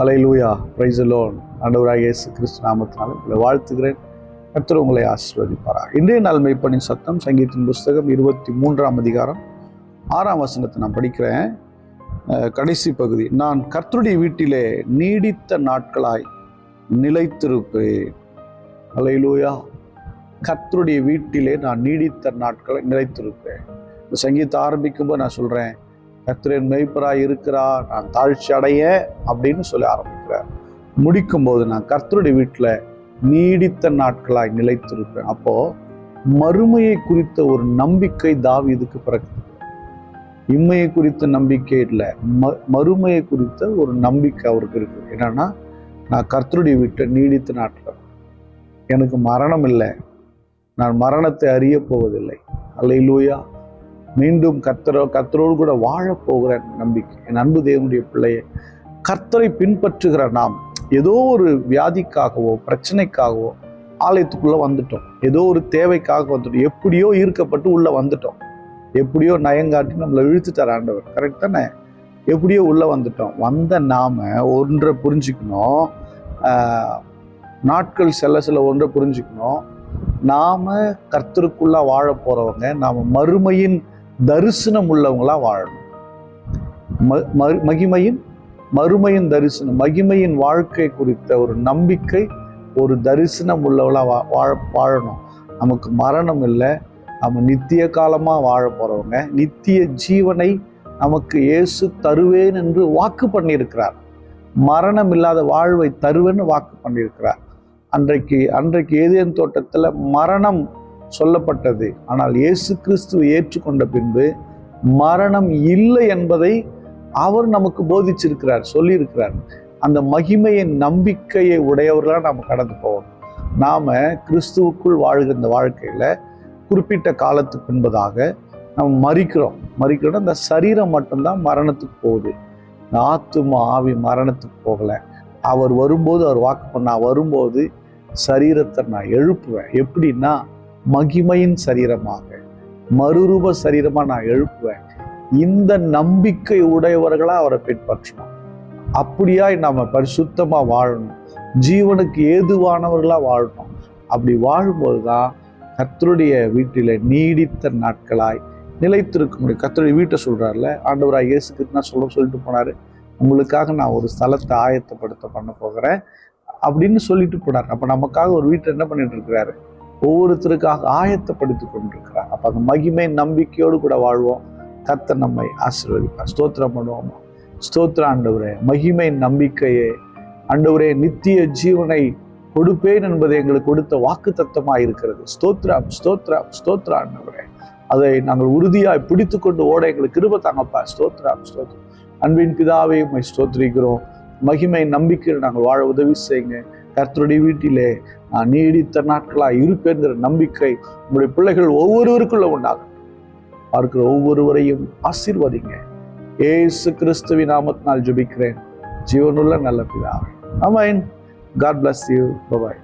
Hallelujah, praise the Lord. ஆண்டவராகிய இயேசு கிறிஸ்து நாமத்தினாலே உங்களை வாழ்த்துகிறேன். கர்த்தர் உங்களை ஆசீர்வதிப்பாராக. இன்றைய நாள் மெய்ப்பனின் சத்தம் சங்கீதத்தின் புஸ்தகம் 23ஆம் அதிகாரம் 6ஆம் வசனத்தை நான் படிக்கிறேன். கடைசி பகுதி. நான் கர்த்தருடைய வீட்டிலே நீடித்த நாட்களாய் நிலைத்திருப்பேன். ஹல்லேலூயா. கர்த்தருடைய வீட்டிலே நான் நீடித்த நாட்களை நிலைத்திருப்பேன். இந்த சங்கீதத்தை ஆரம்பிக்கும்போது நான் சொல்றேன், கர்த்தரின் மெய்ப்பராய் இருக்கிறார், நான் தாழ்ச்சி அடைய அப்படின்னு சொல்லி ஆரம்பிக்கிறார். முடிக்கும்போது நான் கர்த்தருடைய வீட்டில் நீடித்த நாட்களாய் நிலைத்திருப்பேன். அப்போ மறுமையை குறித்த ஒரு நம்பிக்கை தாவீதுக்கு பிறகு, இம்மையை குறித்த நம்பிக்கை இல்லை, மறுமையை குறித்த ஒரு நம்பிக்கை அவருக்கு இருக்கு. என்னன்னா, நான் கர்த்தருடைய வீட்டில் நீடித்த நாட்கள், எனக்கு மரணம் இல்லை, நான் மரணத்தை அறிய போவதில்லை. அல்லேலூயா. மீண்டும் கர்த்தரோடு கூட வாழப்போகிற நம்பிக்கை. என் அன்பு தேவனுடைய பிள்ளையை, கர்த்தரை பின்பற்றுகிற நாம் ஏதோ ஒரு வியாதிக்காகவோ பிரச்சனைக்காகவோ ஆலயத்துக்குள்ள வந்துட்டோம், ஏதோ ஒரு தேவைக்காக வந்துட்டோம், எப்படியோ ஈர்க்கப்பட்டு உள்ள வந்துட்டோம், எப்படியோ நயங்காட்டி நம்மளை இழுத்துட்டார் ஆண்டவர். கரெக்ட் தானே? எப்படியோ உள்ள வந்துட்டோம். வந்த நாம ஒன்றை புரிஞ்சுக்கணும், நாட்கள் செல்ல ஒன்றை புரிஞ்சுக்கணும். நாம கர்த்தருக்குள்ள வாழ போறவங்க, நாம மறுமையின் தரிசனம் உள்ளவங்களா வாழணும். மறுமையின் தரிசனம், மகிமையின் வாழ்க்கை குறித்த ஒரு நம்பிக்கை, ஒரு தரிசனம் உள்ளவளா வாழணும். நமக்கு மரணம் இல்லை, நம்ம நித்திய காலமா வாழ போறவங்க. நித்திய ஜீவனை நமக்கு இயேசு தருவேன் என்று வாக்கு பண்ணியிருக்கிறார். மரணம் இல்லாத வாழ்வை தருவேன்னு வாக்கு பண்ணியிருக்கிறார். அன்றைக்கு ஏதேன் தோட்டத்தில் மரணம் சொல்லப்பட்டது. ஆனால் இயேசு கிறிஸ்துவை ஏற்றுக்கொண்ட பின்பு மரணம் இல்லை என்பதை அவர் நமக்கு போதிச்சிருக்கிறார், சொல்லியிருக்கிறார். அந்த மகிமையின் நம்பிக்கையை உடையவர்களாக நாம் கடந்து போவோம். நாம கிறிஸ்துவுக்குள் வாழ்கிற இந்த வாழ்க்கையில குறிப்பிட்ட காலத்துக்கு பின்பதாக நம்ம மறிக்கிறோம். அந்த சரீரம் மட்டும்தான் மரணத்துக்கு போகுது. ஆத்துமா ஆவி மரணத்துக்கு போகலை. அவர் வரும்போது, அவர் வாக்கு பண்ண வரும்போது சரீரத்தை நான் எழுப்புவேன். எப்படின்னா, மகிமையின் சரீரமாக, மறுரூப சரீரமா நான் எழுப்புவேன். இந்த நம்பிக்கை உடையவர்களா அவரை பின்பற்றணும். அப்படியாய் நாம பரிசுத்தமா வாழணும், ஜீவனுக்கு ஏதுவானவர்களா வாழணும். அப்படி வாழும்போதுதான் கர்த்தருடைய வீட்டில நீடித்த நாட்களாய் நிலைத்திருக்க முடியும். கர்த்தருடைய வீட்டை சொல்றாருல ஆண்டவராய் இயேசு கிறிஸ்து சொல்லிட்டு போனாரு, உங்களுக்காக நான் ஒரு ஸ்தலத்தை ஆயத்தப்படுத்த பண்ண போகிறேன் அப்படின்னு சொல்லிட்டு போனார். அப்ப நமக்காக ஒரு வீட்டை என்ன பண்ணிட்டு இருக்கிறாரு? ஒவ்வொருத்தருக்காக ஆயத்தப்படுத்தி கொண்டிருக்கிறார். அப்ப அந்த மகிமை நம்பிக்கையோடு கூட வாழ்வோம். கர்த்தர் நம்மை ஆசீர்வதிப்பார். ஸ்தோத்திரம் பண்ணுவோமா? ஸ்தோத்திர ஆண்டவரே, மகிமை நம்பிக்கையே ஆண்டவரே, நித்திய ஜீவனை கொடுப்பேன் என்பதை எங்களுக்கு கொடுத்த வாக்கு தத்தமாக இருக்கிறது. ஸ்தோத்திரம் ஸ்தோத்திரம் ஸ்தோத்திர ஆண்டவரே, அதை நாங்கள் உறுதியாய் பிடித்து கொண்டு ஓட எங்களுக்கு கிருபை தாங்கப்பா. ஸ்தோத்திரம் ஸ்தோத்திரம். அன்பின் பிதாவே, உம்மை ஸ்தோத்திரிக்கிறோம். மகிமை நம்பிக்கையில் நாங்கள் வாழ உதவி செய்யுங்க. கர்த்தருடைய வீட்டிலே நான் நீடித்த நாட்களாக இருப்பேங்கிற நம்பிக்கை உங்களுடைய பிள்ளைகள் ஒவ்வொருவருக்குள்ள உண்டாகும். பார்க்கிற ஒவ்வொருவரையும் ஆசீர்வதிங்க. இயேசு கிறிஸ்துவின் நாமத்தினால் ஜெபிக்கிறேன், ஜீவனுள்ள நல்ல பிதாவே. ஆமென். God bless you. Bye bye.